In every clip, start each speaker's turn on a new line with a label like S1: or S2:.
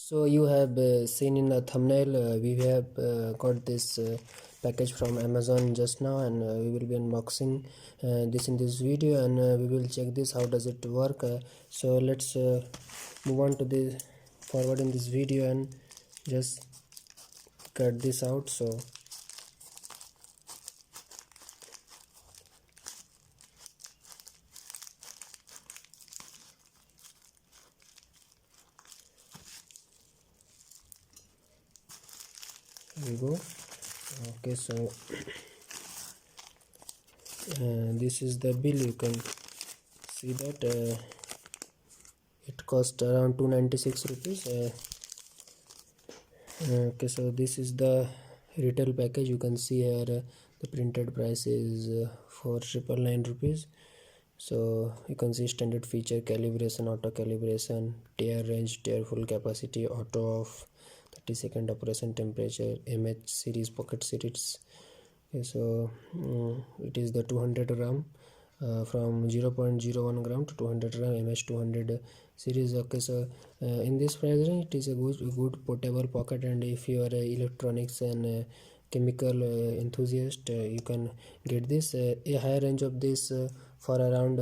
S1: So you have seen in the thumbnail, we have got this package from Amazon just now, and we will be unboxing this in this video, and we will check this how does it work. So let's move on to the forward in this video and just cut this out. So here we go. Okay, so this is the bill. You can see that it cost around 296 rupees. Okay, so this is the retail package. You can see here the printed price is 4,999 rupees. So you can see standard feature, calibration, auto calibration, tear range, tear full capacity, auto off, 30-second operation, temperature, MH series pocket series. Okay, so it is the 200 gram from 0.01 gram to 200 gram MH200 series. Okay, so in this price range it is a good portable pocket, and if you are a electronics and chemical enthusiast, you can get this. A higher range of this for around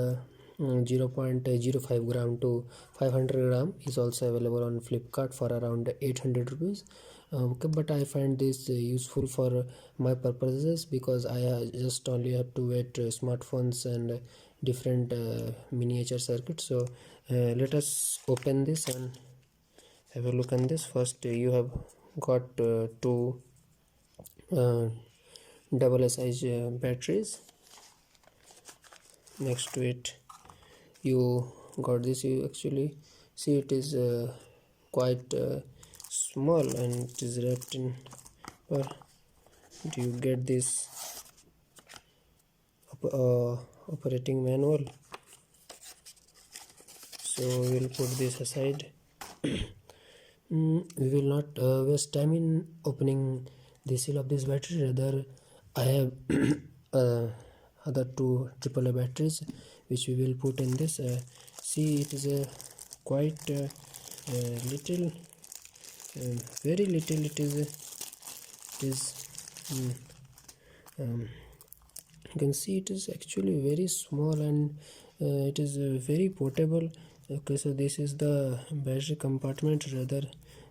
S1: 0.05 gram to 500 gram is also available on Flipkart for around 800 rupees. Okay, but I find this useful for my purposes because I just only have to wait smartphones and different miniature circuits. So let us open this and have a look on this. First you have got two double size batteries. Next to it you got this. You actually see it is quite small and it is wrapped in, or do you get this operating manual? So we will put this aside. We will not waste time in opening the seal of this battery. Rather, I have other two AAA batteries which we will put in this. See, it is a quite little, very little. It is you can see it is actually very small, and it is very portable. Okay, so this is the battery compartment, rather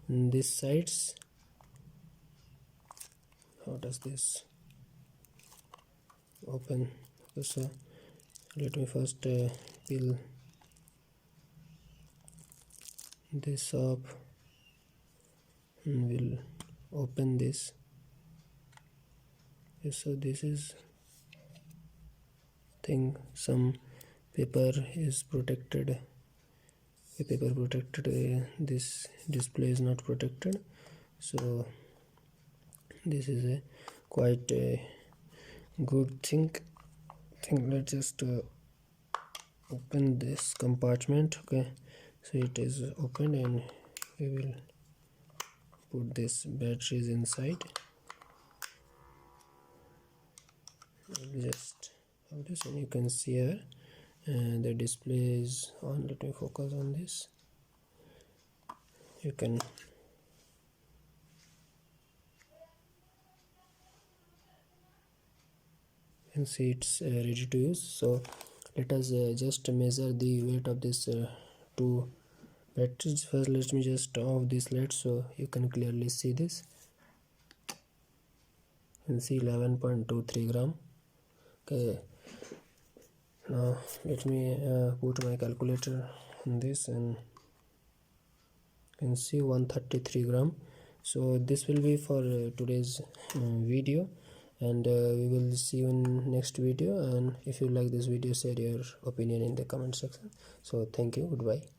S1: this sides. How does this open? Okay, so let me first peel this up and we'll open this. Okay, so this is thing, some paper is protected, this display is not protected, so this is a quite a good thing. Let's just open this compartment. Okay, so it is open and we will put this batteries inside. Just have this, and you can see here the display is on. Let me focus on this. You can see it's ready to use. So let us just measure the weight of this two batteries. First let me just off this light so you can clearly see this. You can see 11.23 gram. Okay, now let me put my calculator on this, and you can see 133 gram. So this will be for today's video, and we will see you in next video. And if you like this video, share your opinion in the comment section. So thank you, goodbye.